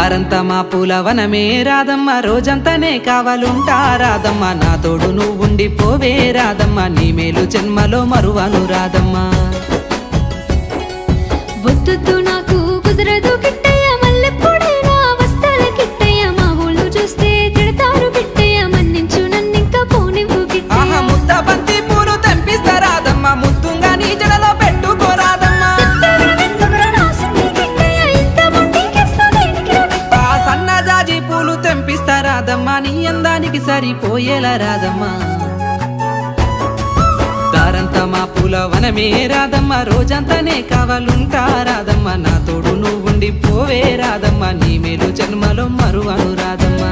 దారంతా మా పూలవనమే రాధమ్మ, రోజంతానే కావాలుంటా రాధమ్మ, నా తోడు నువ్వుండి పోవే రాధమ్మ, నీ మేలు జన్మలో మరువను రాధమ్మ. వద్దు నాకు కుదరదు కిట్టయ్య, మల్లెప్పుడైనా వస్తాల కిట్టయ్య, మా ఊళ్ళు చూస్తే తిడతారు కిట్టయ్య, మన్నించు నన్నింకా పోనివ్వు కిట్టయ్య. ముద్ద బంతి పూలు తెంపిస్తా రాధమ్మ, ముద్దుంగా నీ జడలో పెట్టుకో రాధమ్మ. సన్నజాజి పూలు తెంపిస్తా రాధమ్మ, నీ అందానికి సరిపోయేలా రాధమ్మ. దారంతా మా పూలవనమే రాధమ్మ, రోజంతానే కావాలుంటా రాధమ్మ, నా తోడు నువ్వుండి పోవే రాధమ్మ, నీ మేలు జన్మలో మరువను రాధమ్మ.